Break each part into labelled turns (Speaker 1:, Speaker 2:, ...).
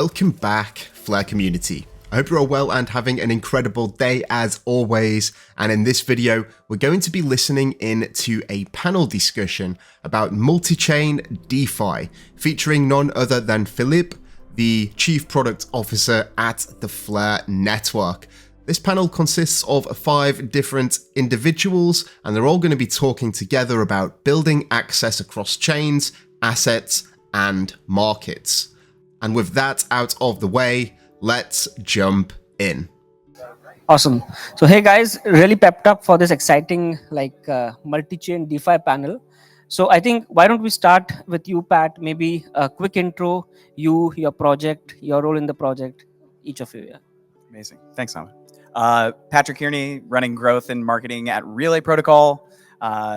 Speaker 1: Welcome back, Flare community. I hope you're all well and having an incredible day as always. And in this video, we're going to be listening in to a panel discussion about multi-chain DeFi, featuring none other than Filip, the Chief Product Officer at the Flare Network. This panel consists of 5 different individuals, and they're all going to be talking together about building access across chains, assets, and markets. And with that out of the way, let's jump in.
Speaker 2: Awesome. So hey guys, really pepped up for this exciting multi-chain DeFi panel. So I think why don't we start with you, Pat? Maybe a quick intro, you, your project, your role in the project, each of you. Yeah.
Speaker 3: Amazing. Thanks, Sam. Patrick Kearney, running growth and marketing at Relay Protocol.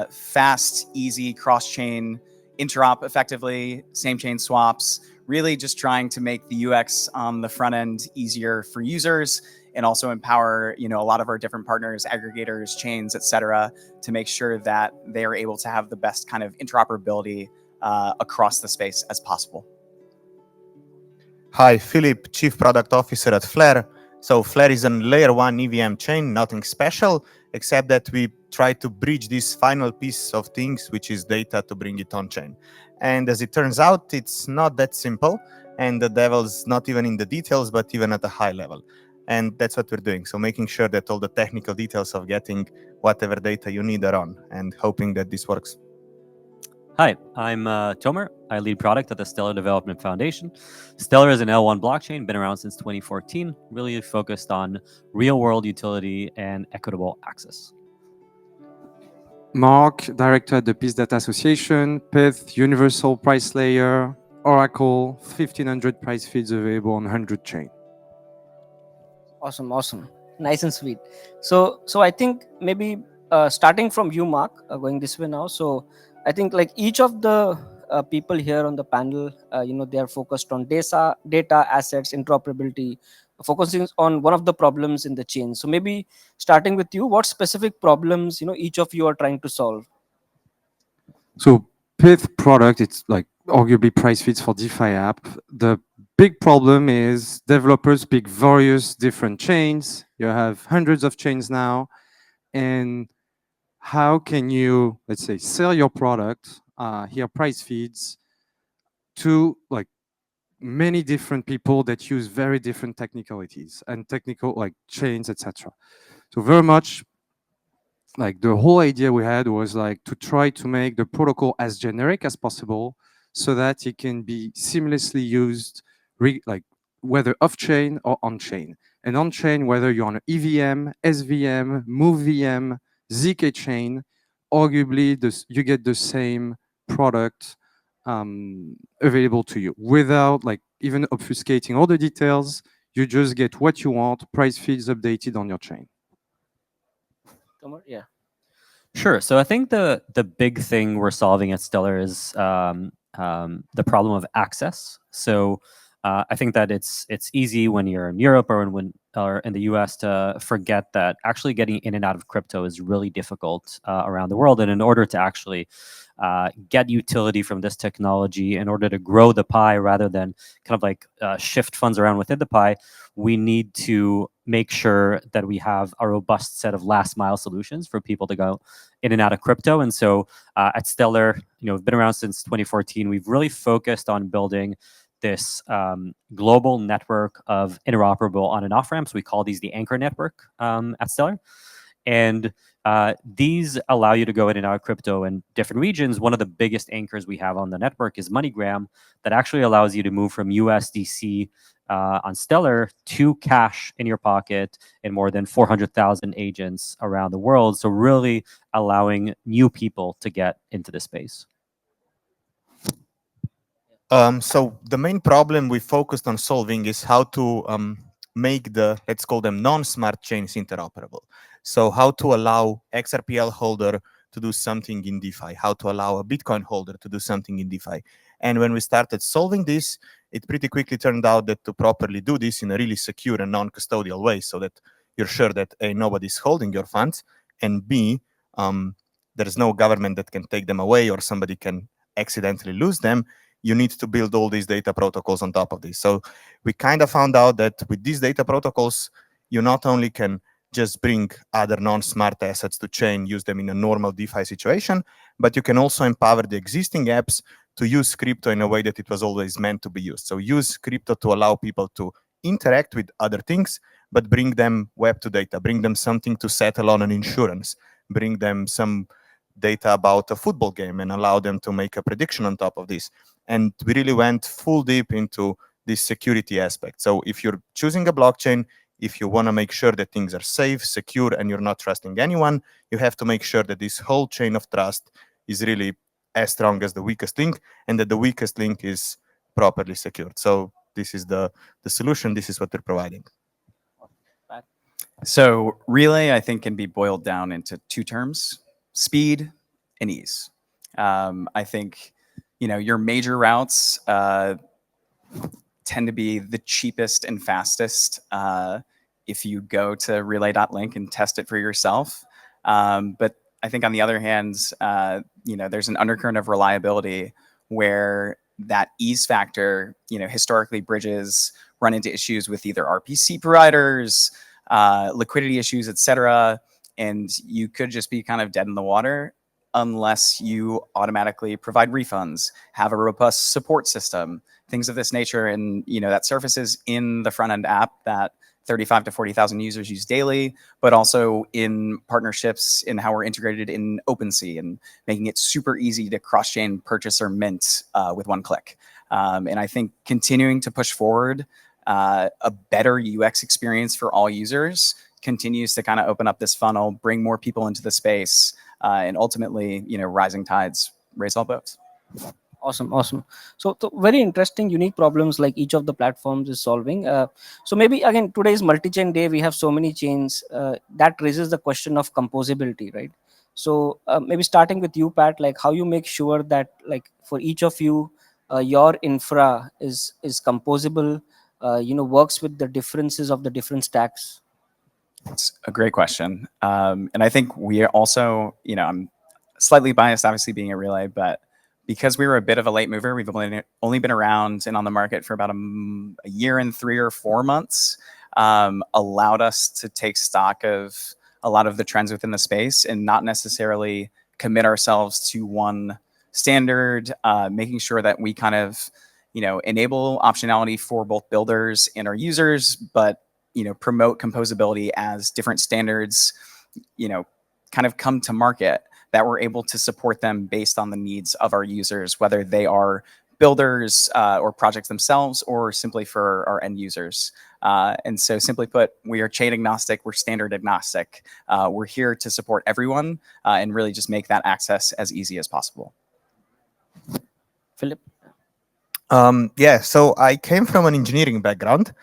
Speaker 3: Fast, easy, cross-chain interop effectively, same chain swaps. Really just trying to make the UX on the front end easier for users and also empower, a lot of our different partners, aggregators, chains, etc., to make sure that they are able to have the best kind of interoperability across the space as possible.
Speaker 4: Hi, Filip, Chief Product Officer at Flare. So Flare is a layer 1 EVM chain, nothing special, except that we try to bridge this final piece of things, which is data, to bring it on chain. And as it turns out, it's not that simple, and the devil's not even in the details, but even at a high level. And that's what we're doing. So making sure that all the technical details of getting whatever data you need are on, and hoping that this works.
Speaker 5: Hi, I'm Tomer. I lead product at the Stellar Development Foundation. Stellar is an L1 blockchain, been around since 2014, really focused on real-world utility and equitable access.
Speaker 6: Mark, director at the Peace Data Association, Pith, Universal Price Layer, Oracle, 1,500 price feeds available on 100 chain.
Speaker 2: Awesome. Nice and sweet. So I think maybe starting from you, Mark, going this way now. So I think each of the people here on the panel, they are focused on data, assets, interoperability, focusing on one of the problems in the chain. So maybe starting with you, what specific problems each of you are trying to solve?
Speaker 6: So Pith product, it's arguably price feeds for DeFi app. The big problem is developers pick various different chains. You have hundreds of chains now, and how can you, let's say, sell your product, here price feeds, to many different people that use very different technicalities and technical chains, etc. So very much the whole idea we had was to try to make the protocol as generic as possible so that it can be seamlessly used whether off-chain or on-chain. And on-chain, whether you're on an EVM, SVM, MoveVM, ZK chain, arguably you get the same product available to you without even obfuscating all the details. You just get what you want, price feeds updated on your chain.
Speaker 2: Yeah.
Speaker 5: Sure. So I think the big thing we're solving at Stellar is the problem of access. So I think that it's easy when you're in Europe or in the US to forget that actually getting in and out of crypto is really difficult around the world. And in order to actually get utility from this technology, in order to grow the pie rather than shift funds around within the pie, we need to make sure that we have a robust set of last mile solutions for people to go in and out of crypto. And so at Stellar, we've been around since 2014. We've really focused on building this global network of interoperable on and off ramps. We call these the anchor network at Stellar. And these allow you to go in and out of crypto in different regions. One of the biggest anchors we have on the network is MoneyGram, that actually allows you to move from USDC on Stellar to cash in your pocket in more than 400,000 agents around the world. So really allowing new people to get into the space.
Speaker 4: So the main problem we focused on solving is how to make the, let's call them non-smart chains, interoperable. So how to allow XRPL holder to do something in DeFi, how to allow a Bitcoin holder to do something in DeFi. And when we started solving this, it pretty quickly turned out that to properly do this in a really secure and non-custodial way, so that you're sure that A, nobody's holding your funds, and B, there's no government that can take them away or somebody can accidentally lose them, you need to build all these data protocols on top of this. So we kind of found out that with these data protocols, you not only can just bring other non-smart assets to chain, use them in a normal DeFi situation, but you can also empower the existing apps to use crypto in a way that it was always meant to be used. So use crypto to allow people to interact with other things, but bring them Web2 data, bring them something to settle on an insurance, bring them some data about a football game and allow them to make a prediction on top of this. And we really went full deep into this security aspect. So if you're choosing a blockchain, if you want to make sure that things are safe, secure, and you're not trusting anyone, you have to make sure that this whole chain of trust is really as strong as the weakest link, and that the weakest link is properly secured. So this is the solution. This is what we're providing.
Speaker 3: So Relay, I think, can be boiled down into two terms: speed and ease. I think, your major routes tend to be the cheapest and fastest if you go to relay.link and test it for yourself. But I think on the other hand, there's an undercurrent of reliability where that ease factor, historically bridges run into issues with either RPC providers, liquidity issues, etc. And you could just be kind of dead in the water unless you automatically provide refunds, have a robust support system, things of this nature. And, that surfaces in the front end app that 35 to 40,000 users use daily, but also in partnerships in how we're integrated in OpenSea and making it super easy to cross-chain purchase or mint with one click. And I think continuing to push forward a better UX experience for all users continues to kind of open up this funnel, bring more people into the space, and ultimately, rising tides raise all boats.
Speaker 2: Awesome. So very interesting, unique problems like each of the platforms is solving. So maybe again, today's multi-chain day, we have so many chains that raises the question of composability, right? So maybe starting with you, Pat, like how you make sure that like for each of you, your infra is composable, works with the differences of the different stacks.
Speaker 3: It's a great question. And I think we are also, I'm slightly biased, obviously being a Relay, but because we were a bit of a late mover, we've only been around and on the market for about a year and 3 or 4 months, allowed us to take stock of a lot of the trends within the space and not necessarily commit ourselves to one standard, making sure that we kind of, enable optionality for both builders and our users, but, promote composability as different standards, kind of come to market, that we're able to support them based on the needs of our users, whether they are builders or projects themselves or simply for our end users. And so simply put, we are chain agnostic, we're standard agnostic. We're here to support everyone and really just make that access as easy as possible.
Speaker 2: Filip?
Speaker 4: So I came from an engineering background,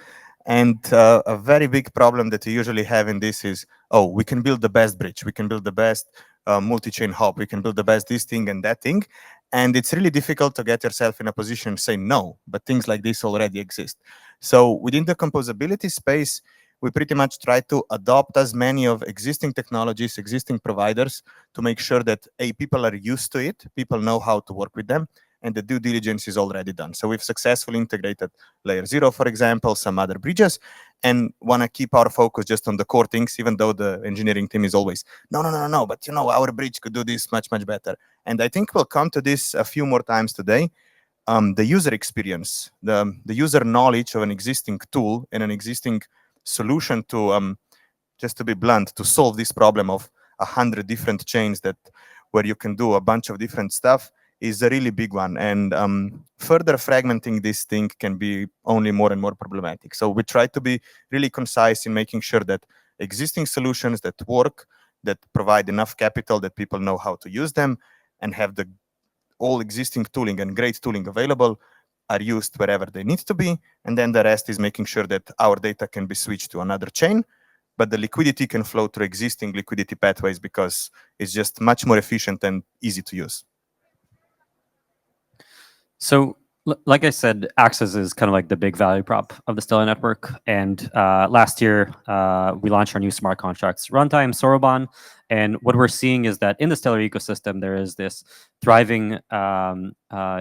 Speaker 4: and a very big problem that you usually have in this is, we can build the best bridge, we can build the best multi-chain hub, we can build the best this thing and that thing. And it's really difficult to get yourself in a position to say no, but things like this already exist. So within the composability space, we pretty much try to adopt as many of existing technologies, existing providers, to make sure that people are used to it, people know how to work with them, and the due diligence is already done. So we've successfully integrated Layer 0, for example, some other bridges, and want to keep our focus just on the core things, even though the engineering team is always, no, but our bridge could do this much, much better. And I think we'll come to this a few more times today. The user experience, the user knowledge of an existing tool and an existing solution to, just to be blunt, to solve this problem of 100 different chains where you can do a bunch of different stuff is a really big one. And further fragmenting this thing can be only more and more problematic. So we try to be really concise in making sure that existing solutions that work, that provide enough capital, that people know how to use them, and have the all existing tooling and great tooling available are used wherever they need to be. And then the rest is making sure that our data can be switched to another chain, but the liquidity can flow through existing liquidity pathways because it's just much more efficient and easy to use.
Speaker 5: So Like I said, access is kind of like the big value prop of the Stellar network. And last year, we launched our new smart contracts runtime, Soroban. And what we're seeing is that in the Stellar ecosystem, there is this thriving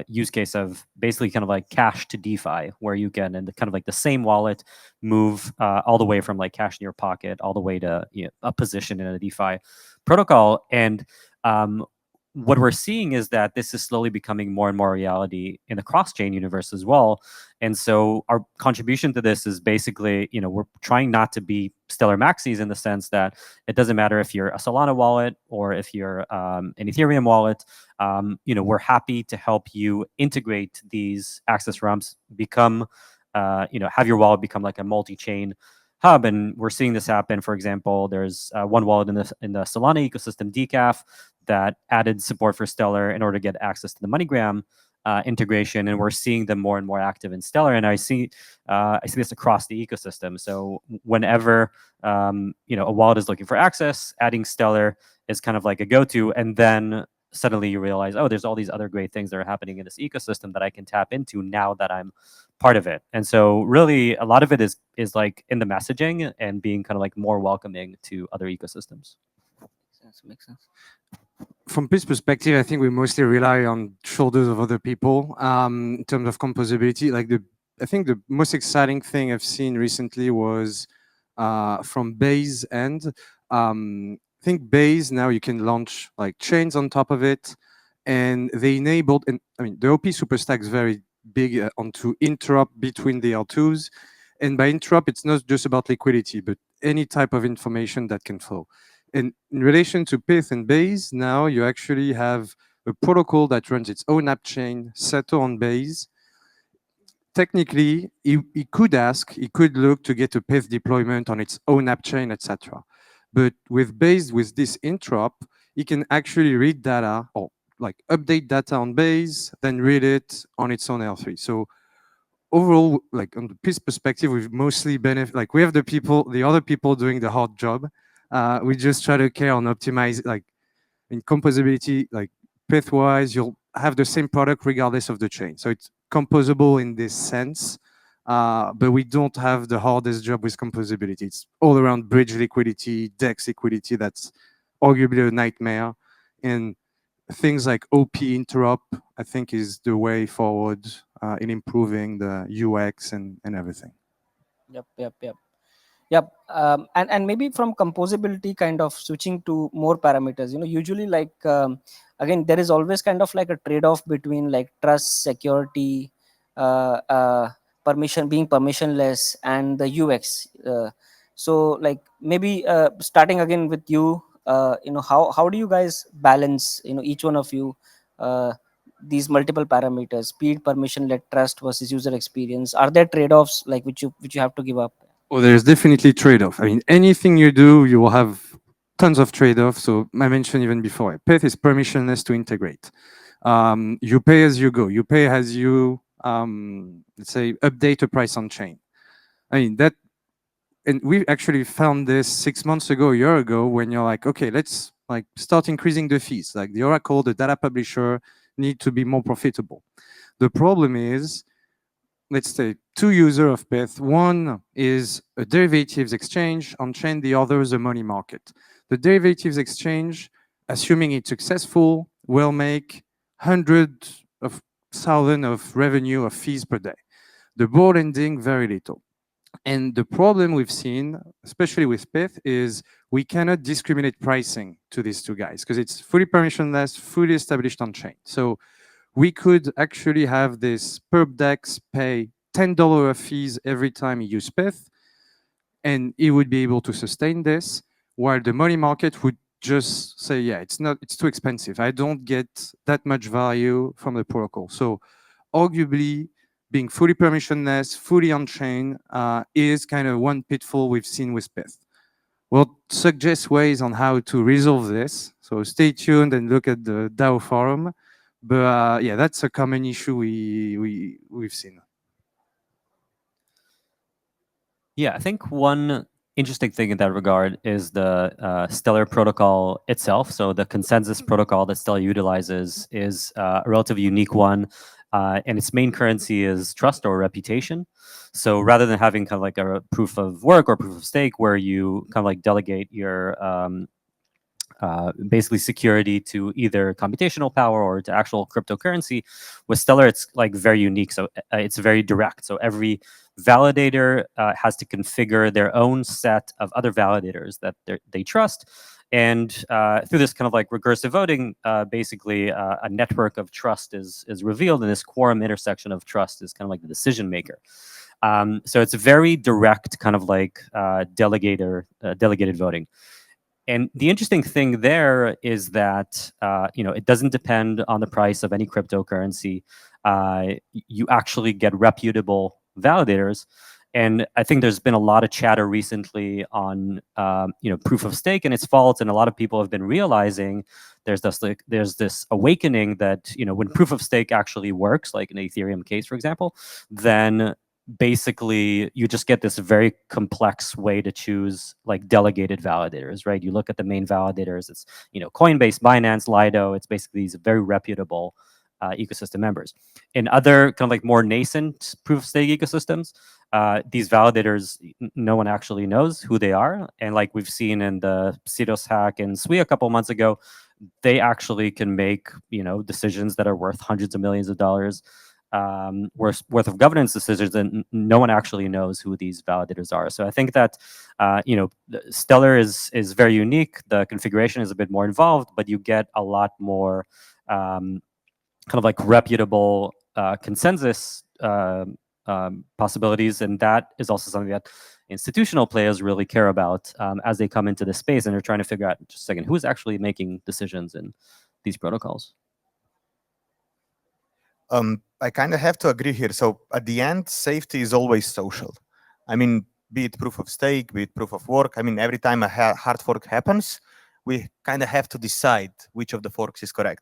Speaker 5: use case of basically kind of like cash to DeFi, where you can, in the kind of like the same wallet, move all the way from like cash in your pocket all the way to a position in a DeFi protocol. And what we're seeing is that this is slowly becoming more and more reality in the cross-chain universe as well. And so our contribution to this is basically, we're trying not to be Stellar maxis in the sense that it doesn't matter if you're a Solana wallet or if you're an Ethereum wallet. We're happy to help you integrate these access ramps, become, have your wallet become like a multi-chain hub. And we're seeing this happen. For example, there's one wallet in the Solana ecosystem, Decaf, that added support for Stellar in order to get access to the MoneyGram integration, and we're seeing them more and more active in Stellar. And I see this across the ecosystem. So whenever a wallet is looking for access, adding Stellar is kind of like a go-to, and then suddenly you realize, oh, there's all these other great things that are happening in this ecosystem that I can tap into now that I'm part of it. And so really a lot of it is like in the messaging and being kind of like more welcoming to other ecosystems.
Speaker 2: Makes sense.
Speaker 6: From this perspective, I think we mostly rely on shoulders of other people in terms of composability. I think the most exciting thing I've seen recently was from Base end. I think Base now you can launch like chains on top of it, and they enabled. And I mean the OP Superstack is very big onto interrupt between the L2s, and by interrupt it's not just about liquidity, but any type of information that can flow. And in relation to Pyth and Base, now you actually have a protocol that runs its own app chain, Seto on Base. Technically, he could look to get a Pyth deployment on its own app chain, etc. But with Base, with this interrupt, he can actually read data or like update data on Base, then read it on its own L3. So overall, like on the Pyth perspective, we've mostly like we have the other people doing the hard job. We just try to care on optimize, like in composability, like Pyth-wise, you'll have the same product regardless of the chain. So it's composable in this sense, but we don't have the hardest job with composability. It's all around bridge liquidity, DEX liquidity. That's arguably a nightmare. And things like OP interrupt, I think, is the way forward in improving the UX and everything.
Speaker 2: Yep. And maybe from composability, kind of switching to more parameters, usually like, again, there is always kind of like a trade-off between like trust, security, permission, being permissionless, and the UX. So like maybe starting again with you, how do you guys balance, each one of you, these multiple parameters, speed, permission-led trust versus user experience? Are there trade-offs like which you have to give up?
Speaker 6: Oh, there's definitely trade-off. I mean, anything you do, you will have tons of trade-offs. So I mentioned even before, Pyth is permissionless to integrate. You pay as you go. You pay as you, let's say, update a price on chain. I mean, and we actually found this 6 months ago, a year ago, when you're like, okay, let's like start increasing the fees. Like the Oracle, the data publisher need to be more profitable. The problem is, let's say, two users of Pyth. One is a derivatives exchange on chain, the other is a money market. The derivatives exchange, assuming it's successful, will make hundreds of thousands of revenue of fees per day. The board ending, very little. And the problem we've seen, especially with Pyth, is we cannot discriminate pricing to these two guys because it's fully permissionless, fully established on chain. So we could actually have this perp DEX pay $10 of fees every time you use Pyth, and he would be able to sustain this, while the money market would just say, yeah, it's too expensive. I don't get that much value from the protocol. So arguably, being fully permissionless, fully on-chain is kind of one pitfall we've seen with Pyth. We'll suggest ways on how to resolve this. So stay tuned and look at the DAO forum. But yeah, that's a common issue we've seen.
Speaker 5: Yeah, I think one interesting thing in that regard is the Stellar protocol itself. So the consensus protocol that Stellar utilizes is a relatively unique one. and its main currency is trust or reputation. So rather than having kind of like a proof of work or proof of stake where you kind of like delegate your basically security to either computational power or to actual cryptocurrency, with Stellar, it's like very unique. So it's very direct. So every validator has to configure their own set of other validators that they trust. And through this kind of like recursive voting, basically a network of trust is revealed, and this quorum intersection of trust is kind of like the decision maker. So it's a very direct kind of like delegated voting. And the interesting thing there is that it doesn't depend on the price of any cryptocurrency. You actually get reputable validators. And I think there's been a lot of chatter recently on proof of stake and its faults, and a lot of people have been realizing there's this awakening that when proof of stake actually works, like in the Ethereum case, for example, then basically you just get this very complex way to choose like delegated validators, right? You look at the main validators, it's Coinbase, Binance, Lido. It's basically these very reputable ecosystem members. In other kind of like more nascent proof of stake ecosystems, these validators, no one actually knows who they are. And like we've seen in the Sidos hack in Sui a couple months ago, they actually can make decisions that are worth hundreds of millions of dollars worth of governance decisions, and no one actually knows who these validators are. So I think that Stellar is very unique. The configuration is a bit more involved, but you get a lot more kind of like reputable consensus possibilities, and that is also something that institutional players really care about as they come into the space and they're trying to figure out, just a second, who's actually making decisions in these protocols.
Speaker 4: I kind of have to agree here. So at the end, safety is always social. I mean, be it proof of stake, be it proof of work. I mean, every time a hard fork happens, we kind of have to decide which of the forks is correct.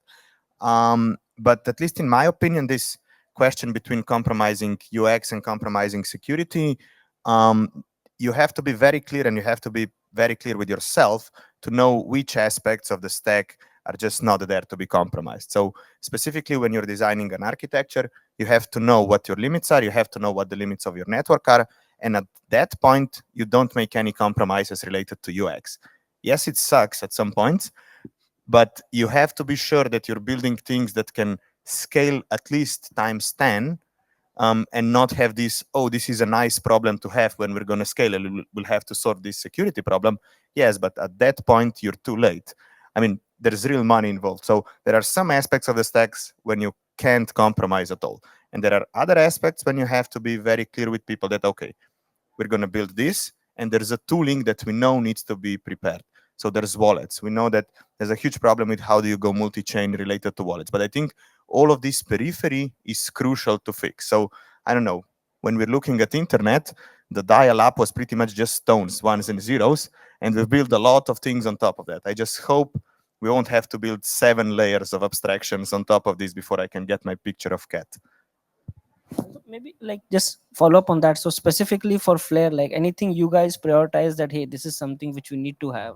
Speaker 4: But at least in my opinion, this question between compromising UX and compromising security, you have to be very clear, and you have to be very clear with yourself to know which aspects of the stack are just not there to be compromised. So specifically when you're designing an architecture, you have to know what your limits are, you have to know what the limits of your network are, and at that point, you don't make any compromises related to UX. Yes, it sucks at some points, but you have to be sure that you're building things that can scale at least times 10, and not have this, oh, this is a nice problem to have when we're going to scale, and we'll have to solve this security problem. Yes, but at that point, you're too late. I mean, there's real money involved. So there are some aspects of the stacks when you can't compromise at all. And there are other aspects when you have to be very clear with people that, okay, we're going to build this, and there's a tooling that we know needs to be prepared. So there's wallets. We know that there's a huge problem with how do you go multi-chain related to wallets. But I think all of this periphery is crucial to fix. So I don't know, when we're looking at internet, the dial-up was pretty much just stones, ones and zeros, and we've built a lot of things on top of that. I just hope we won't have to build 7 layers of abstractions on top of this before I can get my picture of cat.
Speaker 2: Maybe like just follow up on that. So specifically for Flare, like anything you guys prioritize that, hey, this is something which we need to have?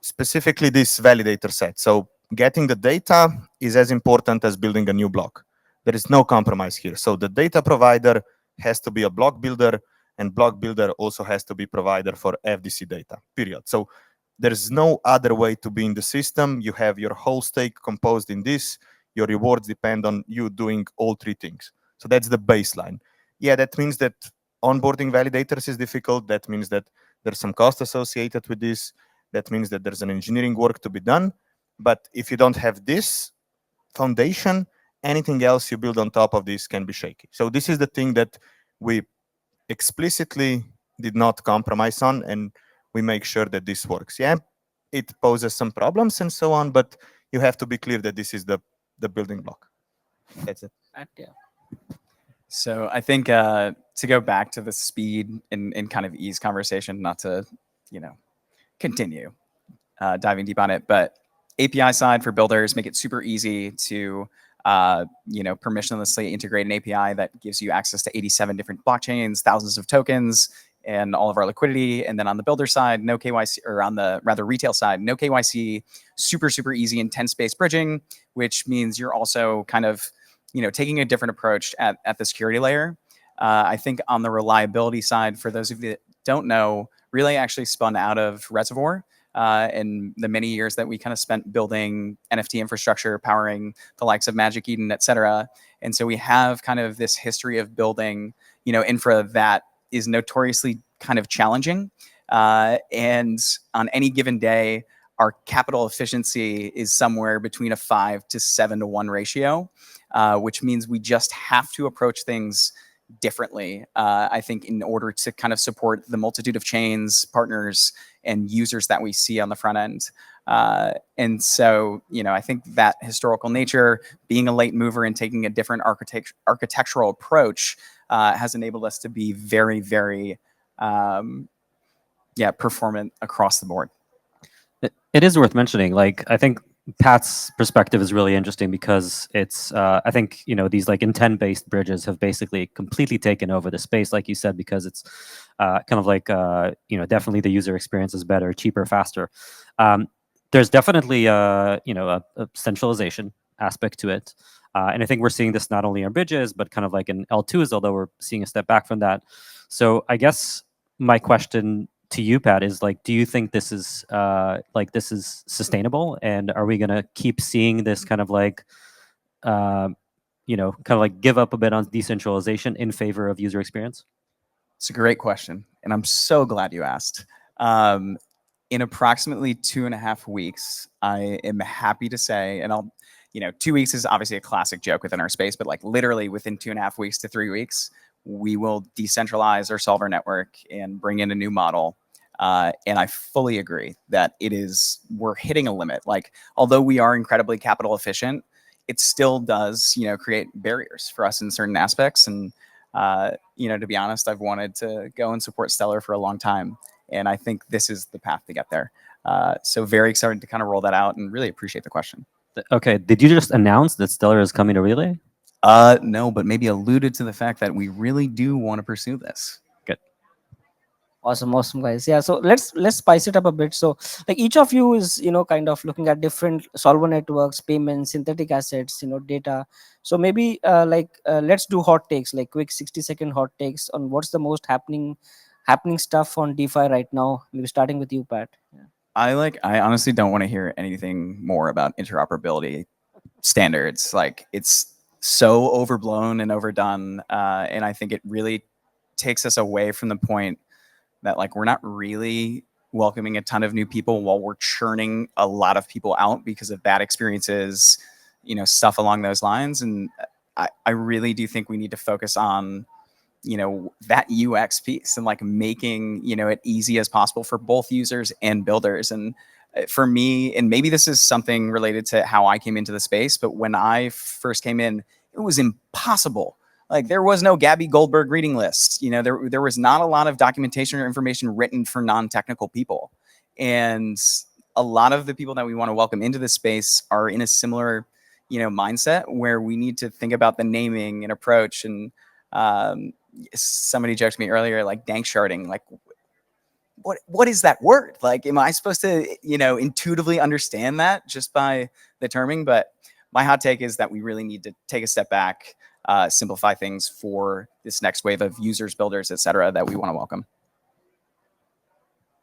Speaker 4: Specifically this validator set. So getting the data is as important as building a new block. There is no compromise here. So the data provider has to be a block builder, and block builder also has to be provider for FDC data, period. So there's no other way to be in the system. You have your whole stake composed in this. Your rewards depend on you doing all 3 things. So that's the baseline. Yeah, that means that onboarding validators is difficult. That means that there's some cost associated with this. That means that there's an engineering work to be done. But if you don't have this foundation, anything else you build on top of this can be shaky. So this is the thing that we explicitly did not compromise on, and we make sure that this works. Yeah, it poses some problems and so on, but you have to be clear that this is the building block. That's it.
Speaker 2: Yeah.
Speaker 3: So I think to go back to the speed and kind of ease conversation, not to, continue diving deep on it, but API side for builders, make it super easy to, permissionlessly integrate an API that gives you access to 87 different blockchains, thousands of tokens, and all of our liquidity. And then on the builder side, no KYC, or on the rather retail side, no KYC, super, super easy intent-based bridging, which means you're also kind of taking a different approach at the security layer. I think on the reliability side, for those of you that don't know, Relay actually spun out of Reservoir in the many years that we kind of spent building NFT infrastructure, powering the likes of Magic Eden, et cetera. And so we have kind of this history of building, infra that is notoriously kind of challenging. And on any given day, our capital efficiency is somewhere between a 5 to 7 to 1 ratio, which means we just have to approach things differently, I think, in order to kind of support the multitude of chains, partners, and users that we see on the front end. And so, I think that historical nature, being a late mover and taking a different architectural approach has enabled us to be very, very, performant across the board.
Speaker 5: It is worth mentioning. Like, I think Pat's perspective is really interesting because it's, I think, these like intent-based bridges have basically completely taken over the space, like you said, because it's kind of like, definitely the user experience is better, cheaper, faster. There's definitely, a centralization aspect to it. And I think we're seeing this not only on bridges, but kind of like in L2s, although we're seeing a step back from that. So I guess my question to you, Pat, is like, do you think this is sustainable, and are we gonna keep seeing this kind of like, give up a bit on decentralization in favor of user experience?
Speaker 3: It's a great question, and I'm so glad you asked. In approximately 2.5 weeks, I am happy to say, and 2 weeks is obviously a classic joke within our space, but like literally within 2.5 weeks to 3 weeks, we will decentralize our solver network and bring in a new model. And I fully agree that we're hitting a limit. Like, although we are incredibly capital efficient, it still does, create barriers for us in certain aspects. And, to be honest, I've wanted to go and support Stellar for a long time. And I think this is the path to get there. So very excited to kind of roll that out, and really appreciate the question.
Speaker 5: Okay. Did you just announce that Stellar is coming to Relay?
Speaker 3: No, but maybe alluded to the fact that we really do want to pursue this.
Speaker 5: Good.
Speaker 2: Awesome, guys. Yeah, so let's spice it up a bit. So like each of you is kind of looking at different solver networks, payments, synthetic assets, data. So maybe let's do hot takes, like quick 60-second hot takes on what's the most happening stuff on DeFi right now. Maybe starting with you, Pat. Yeah.
Speaker 3: I honestly don't want to hear anything more about interoperability standards. Like, it's so overblown and overdone, and I think it really takes us away from the point that like we're not really welcoming a ton of new people while we're churning a lot of people out because of bad experiences, stuff along those lines. And I really do think we need to focus on that UX piece and like making it easy as possible for both users and builders. And for me, and maybe this is something related to how I came into the space, but when I first came in, it was impossible. Like, there was no Gabby Goldberg reading list. There was not a lot of documentation or information written for non-technical people. And a lot of the people that we want to welcome into this space are in a similar, mindset where we need to think about the naming and approach. And somebody joked to me earlier, like dank sharding, like what is that word? Like, am I supposed to, intuitively understand that just by the terming? But my hot take is that we really need to take a step back, simplify things for this next wave of users, builders, et cetera, that we want to welcome.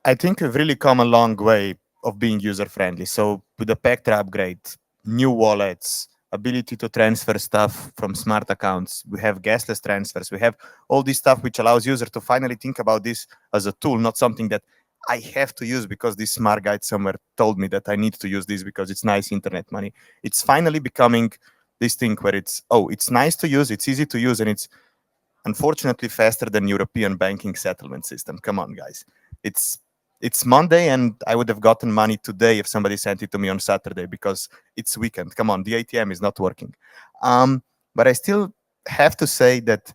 Speaker 4: I think we've really come a long way of being user-friendly. So with the Pectra upgrade, new wallets, ability to transfer stuff from smart accounts, we have gasless transfers, we have all this stuff which allows users to finally think about this as a tool, not something that I have to use because this smart guy somewhere told me that I need to use this because it's nice internet money. It's finally becoming this thing where it's nice to use, it's easy to use, and it's unfortunately faster than European banking settlement system. Come on, guys. It's Monday, and I would have gotten money today if somebody sent it to me on Saturday because it's weekend. Come on, the ATM is not working. But I still have to say that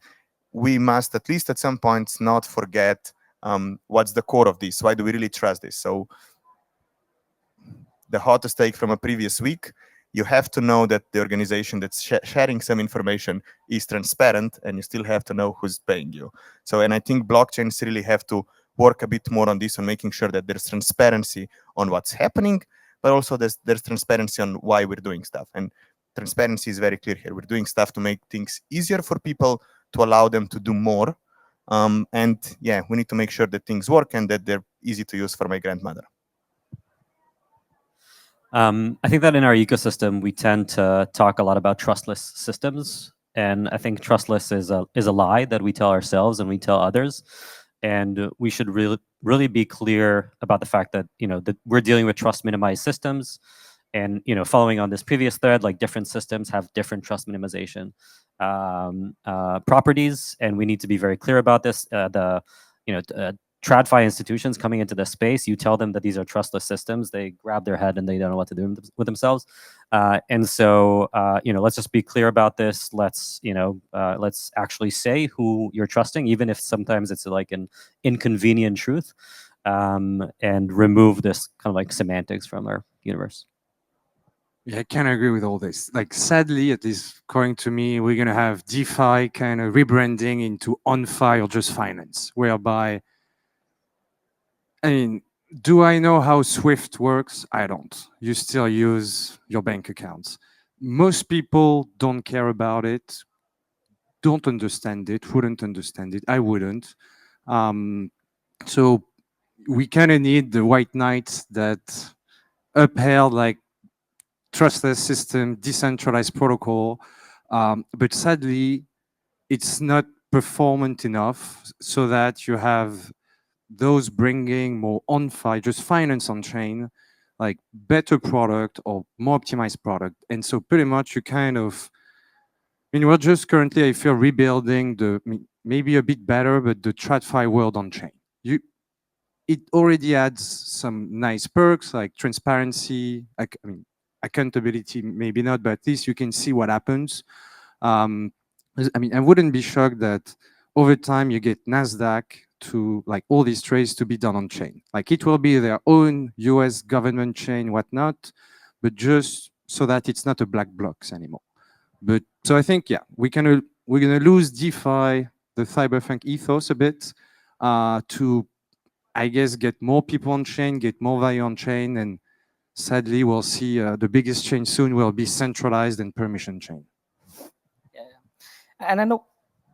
Speaker 4: we must, at least at some points, not forget what's the core of this. Why do we really trust this? So the hottest take from a previous week, you have to know that the organization that's sharing some information is transparent, and you still have to know who's paying you. So, and I think blockchains really have to work a bit more on this, on making sure that there's transparency on what's happening, but also there's transparency on why we're doing stuff. And transparency is very clear here. We're doing stuff to make things easier for people, to allow them to do more. And yeah, we need to make sure that things work and that they're easy to use for my grandmother.
Speaker 5: I think that in our ecosystem, we tend to talk a lot about trustless systems. And I think trustless is a lie that we tell ourselves and we tell others. And we should really be clear about the fact that, that we're dealing with trust minimized systems. And, following on this previous thread, like different systems have different trust minimization properties. And we need to be very clear about this. TradFi institutions coming into this space, you tell them that these are trustless systems, they grab their head and they don't know what to do with themselves. And so, let's just be clear about this. Let's actually say who you're trusting, even if sometimes it's like an inconvenient truth, and remove this kind of like semantics from our universe.
Speaker 6: Yeah, I kind of agree with all this. Like, sadly, at least according to me, we're going to have DeFi kind of rebranding into on-fi or just finance, whereby, I mean, do I know how Swift works? I don't. You still use your bank accounts. Most people don't care about it, don't understand it, wouldn't understand it. I wouldn't. So we kind of need the white knights that upheld like trustless system, decentralized protocol. But sadly, it's not performant enough so that you have those bringing more on-fi, just finance on-chain, like better product or more optimized product. And so pretty much you kind of, we're just currently, I feel, rebuilding maybe a bit better, but the TradFi world on-chain. It already adds some nice perks like transparency, accountability, maybe not, but at least you can see what happens. I wouldn't be shocked that over time you get NASDAQ to like all these trades to be done on chain. Like it will be their own US government chain, whatnot, but just so that it's not a black box anymore. But so I think, yeah, we're gonna lose DeFi, the cyberpunk ethos a bit, to, I guess, get more people on chain, get more value on chain, and sadly we'll see the biggest change soon will be centralized and permission chain.
Speaker 2: Yeah. And I know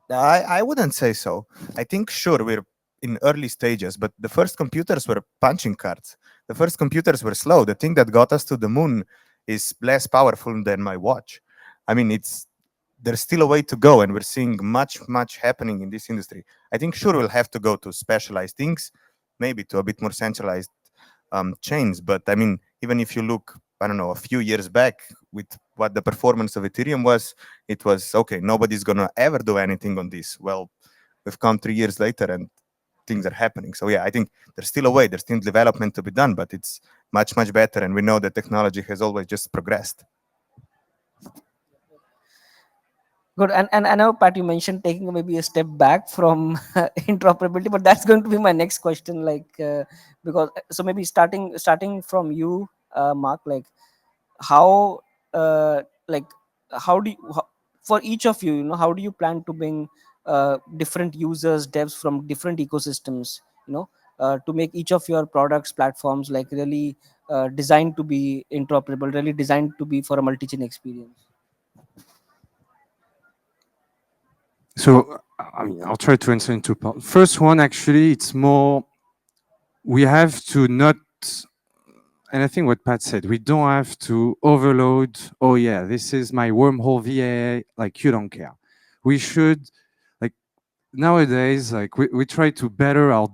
Speaker 4: I wouldn't say so. I think, sure, we're in early stages, but the first computers were punching cards. The first computers were slow. The thing that got us to the moon is less powerful than my watch. I mean, there's still a way to go, and we're seeing much happening in this industry. I think, sure, we'll have to go to specialized things, maybe to a bit more centralized chains. But I mean, even if you look, I don't know, a few years back with what the performance of Ethereum was, it was, okay, nobody's going to ever do anything on this. Well, we've come 3 years later and things are happening. So yeah, I think there's still a way, there's still development to be done, but it's much better. And we know that technology has always just progressed.
Speaker 2: good. And I know, Pat, you mentioned taking maybe a step back from interoperability, but that's going to be my next question. Like, because so maybe starting from you, Mark, like how for each of you, how do you plan to bring different users, devs from different ecosystems, to make each of your products, platforms, like really designed to be interoperable, really designed to be for a multi-chain experience?
Speaker 6: So, I'll try to answer in two parts. First one, actually, it's more, we have to not, and I think what Pat said, we don't have to overload, oh yeah, this is my wormhole VA, like you don't care. We should, like nowadays, like we try to better our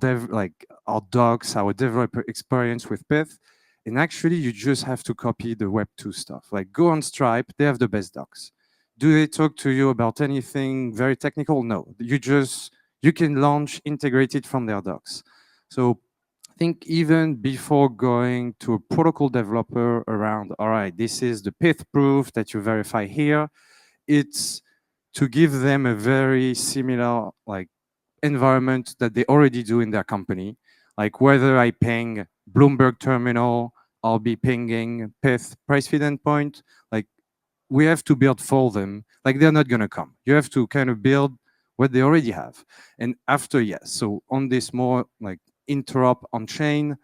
Speaker 6: our docs, our developer experience with Pith. And actually you just have to copy the Web2 stuff. Like go on Stripe, they have the best docs. Do they talk to you about anything very technical? No, you can launch integrated from their docs. So I think even before going to a protocol developer around, all right, this is the Pith proof that you verify here, it's to give them a very similar like environment that they already do in their company. Like whether I ping Bloomberg terminal, I'll be pinging Pith price feed endpoint, like we have to build for them. Like they're not gonna come. You have to kind of build what they already have. And after, yes, so on this more like interop on chain,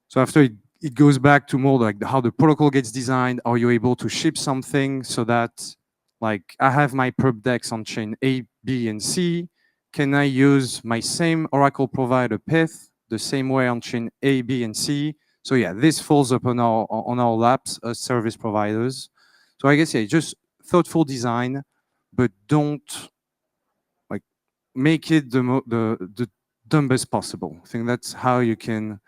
Speaker 6: so after it goes back to more like how the protocol gets designed. Are you able to ship something so that, like, I have my perp DEX on chain A, B, and C. Can I use my same Oracle provider Pith the same way on chain A, B, and C? So yeah, this falls upon our laps as service providers. So I guess, yeah, just thoughtful design, but don't like make it the dumbest possible. I think that's how you can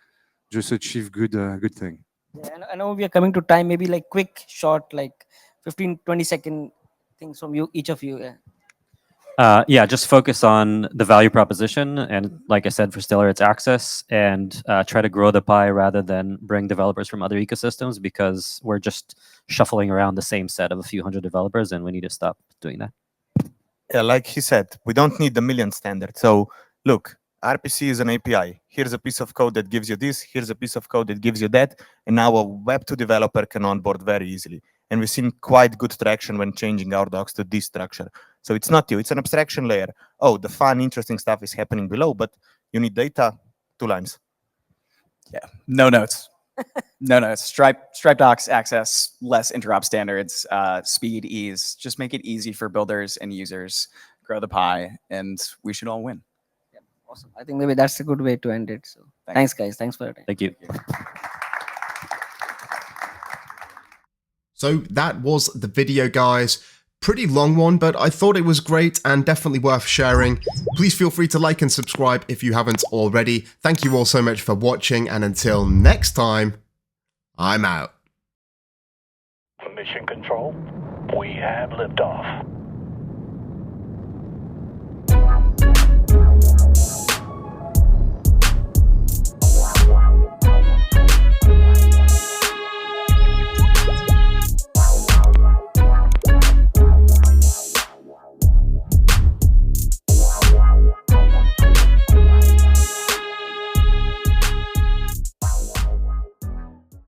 Speaker 6: just achieve good thing.
Speaker 2: Yeah, and I know we are coming to time. Maybe like quick, short, like 15-20 second things from you, each of you. Yeah.
Speaker 5: Yeah, just focus on the value proposition. And like I said, for Stellar, it's access, and try to grow the pie rather than bring developers from other ecosystems, because we're just shuffling around the same set of a few hundred developers, and we need to stop doing that.
Speaker 4: Yeah, like he said, we don't need the million standard. So look, RPC is an API. Here's a piece of code that gives you this. Here's a piece of code that gives you that. And now a Web2 developer can onboard very easily. And we've seen quite good traction when changing our docs to this structure. So it's not you, it's an abstraction layer. Oh, the fun, interesting stuff is happening below, but you need data, 2 lines.
Speaker 3: Yeah, no notes. No notes. Stripe docs, access, less interop standards, speed, ease. Just make it easy for builders and users. Grow the pie, and we should all win.
Speaker 2: Yeah, awesome. I think maybe that's a good way to end it. So thanks guys. Thanks for your time.
Speaker 5: Thank you.
Speaker 1: So that was the video, guys. Pretty long one, but I thought it was great and definitely worth sharing. Please feel free to like and subscribe if you haven't already. Thank you all so much for watching, and until next time, I'm out.
Speaker 7: Mission Control, we have liftoff.